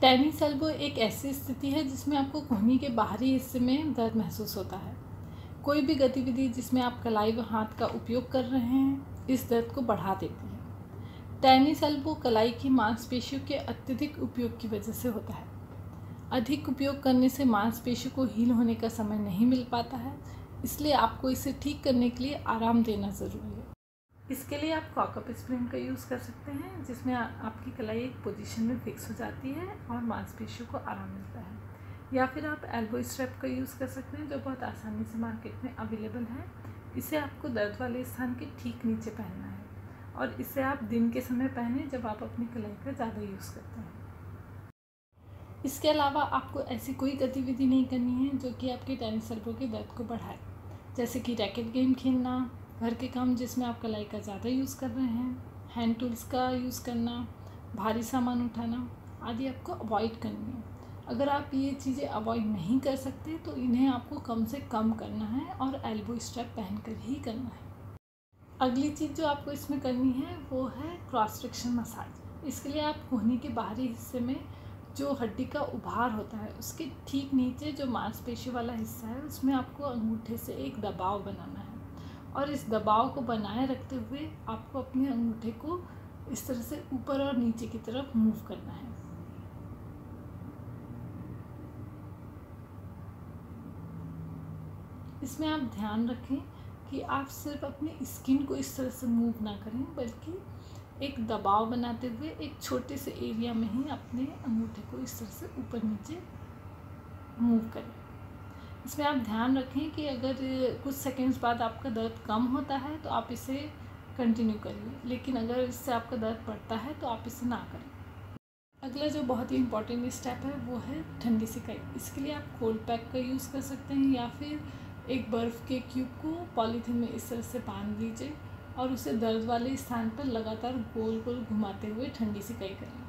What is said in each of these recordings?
Tennis elbow एक ऐसी स्थिति है जिसमें आपको कोहनी के बाहरी हिस्से में दर्द महसूस होता है। कोई भी गतिविधि जिसमें आप कलाई व हाथ का उपयोग कर रहे हैं इस दर्द को बढ़ा देती है। टेनिस एल्बो कलाई की मांसपेशियों के अत्यधिक उपयोग की वजह से होता है। अधिक उपयोग करने से मांसपेशियों को हील होने का समय नहीं मिल पाता है, इसलिए आपको इसे ठीक करने के लिए आराम देना ज़रूरी है। इसके लिए आप कॉकअप स्प्रिंग का यूज़ कर सकते हैं, जिसमें आपकी कलाई एक पोजीशन में फिक्स हो जाती है और मांसपेशियों को आराम मिलता है। या फिर आप एल्बो स्ट्रैप का यूज़ कर सकते हैं, जो बहुत आसानी से मार्केट में अवेलेबल है। इसे आपको दर्द वाले स्थान के ठीक नीचे पहनना है और इसे आप दिन के समय पहने जब आप अपनी कलाई का ज़्यादा यूज़ करते हैं। इसके अलावा आपको ऐसी कोई गतिविधि नहीं करनी है जो कि आपके टेनिस एल्बो के दर्द को बढ़ाए, जैसे कि रैकेट गेम खेलना, घर के काम जिसमें आप कलाई का ज़्यादा यूज़ कर रहे हैं, हैंड टूल्स का यूज़ करना, भारी सामान उठाना आदि आपको अवॉइड करनी है। अगर आप ये चीज़ें अवॉइड नहीं कर सकते तो इन्हें आपको कम से कम करना है और एल्बो स्ट्रैप पहनकर ही करना है। अगली चीज़ जो आपको इसमें करनी है वो है क्रॉस सेक्शन मसाज। इसके लिए आप कोहनी के बाहरी हिस्से में जो हड्डी का उभार होता है उसके ठीक नीचे जो मांसपेशी वाला हिस्सा है उसमें आपको अंगूठे से एक दबाव बनाना है और इस दबाव को बनाए रखते हुए आपको अपने अंगूठे को इस तरह से ऊपर और नीचे की तरफ मूव करना है। इसमें आप ध्यान रखें कि आप सिर्फ अपनी स्किन को इस तरह से मूव ना करें, बल्कि एक दबाव बनाते हुए एक छोटे से एरिया में ही अपने अंगूठे को इस तरह से ऊपर नीचे मूव करें। इसमें आप ध्यान रखें कि अगर कुछ सेकंड्स बाद आपका दर्द कम होता है तो आप इसे कंटिन्यू करिए, लेकिन अगर इससे आपका दर्द बढ़ता है तो आप इसे ना करें। अगला जो बहुत ही इम्पॉर्टेंट स्टेप है वो है ठंडी सिकाई। इसके लिए आप कोल्ड पैक का यूज़ कर सकते हैं या फिर एक बर्फ़ के क्यूब को पॉलीथीन में इस तरह से बांध लीजिए और उसे दर्द वाले स्थान पर लगातार गोल गोल घुमाते हुए ठंडी सिकाई करें।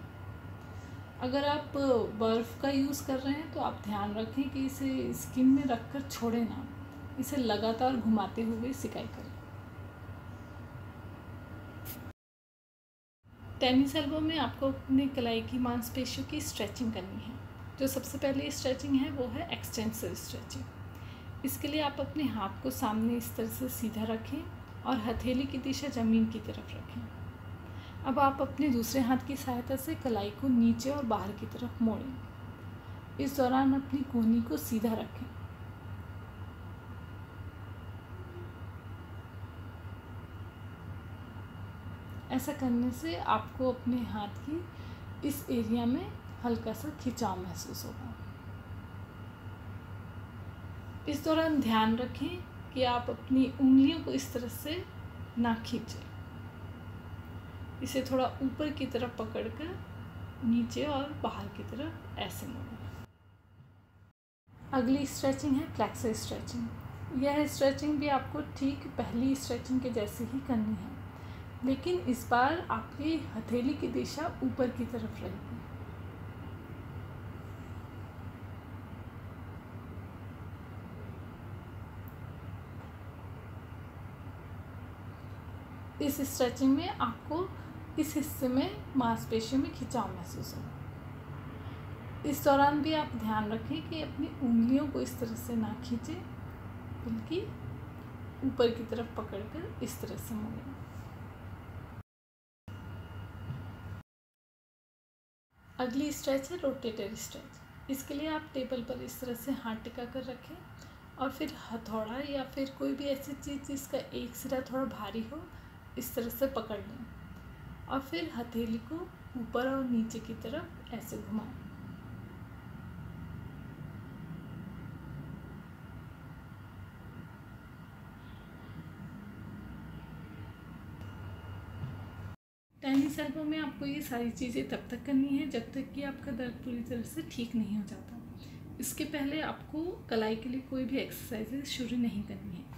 अगर आप बर्फ़ का यूज़ कर रहे हैं तो आप ध्यान रखें कि इसे स्किन में रखकर छोड़े ना, इसे लगातार घुमाते हुए सिकाई करें। टेनिस एल्बो में आपको अपनी कलाई की मांसपेशियों की स्ट्रेचिंग करनी है। जो सबसे पहले स्ट्रेचिंग है वो है एक्सटेंसिव स्ट्रेचिंग। इसके लिए आप अपने हाथ को सामने इस तरह से सीधा रखें और हथेली की दिशा ज़मीन की तरफ रखें। अब आप अपने दूसरे हाथ की सहायता से कलाई को नीचे और बाहर की तरफ मोड़ें। इस दौरान अपनी कोहनी को सीधा रखें। ऐसा करने से आपको अपने हाथ की इस एरिया में हल्का सा खिंचाव महसूस होगा। इस दौरान ध्यान रखें कि आप अपनी उंगलियों को इस तरह से ना खींचें। इसे थोड़ा ऊपर की तरफ पकड़कर नीचे और बाहर की तरफ ऐसे मोड़ें। अगली स्ट्रेचिंग है फ्लेक्सर स्ट्रेचिंग। यह स्ट्रेचिंग भी आपको ठीक पहली स्ट्रेचिंग के जैसे ही करनी है, लेकिन इस बार आपकी हथेली की दिशा ऊपर की तरफ रहेगी। इस स्ट्रेचिंग में आपको इस हिस्से में मांसपेशियों में खिंचाव महसूस होगा। इस दौरान भी आप ध्यान रखें कि अपनी उंगलियों को इस तरह से ना खींचें, बल्कि ऊपर की तरफ पकड़कर इस तरह से मोड़ें। अगली स्ट्रेच है रोटेटरी स्ट्रेच। इसके लिए आप टेबल पर इस तरह से हाथ टिका कर रखें और फिर हथौड़ा या फिर कोई भी ऐसी चीज़ जिसका एक सिरा थोड़ा भारी हो इस तरह से पकड़ लें और फिर हथेली को ऊपर और नीचे की तरफ ऐसे घुमाएं। टेनिस एल्बो में आपको ये सारी चीज़ें तब तक करनी है जब तक कि आपका दर्द पूरी तरह से ठीक नहीं हो जाता। इसके पहले आपको कलाई के लिए कोई भी एक्सरसाइजेज शुरू नहीं करनी है।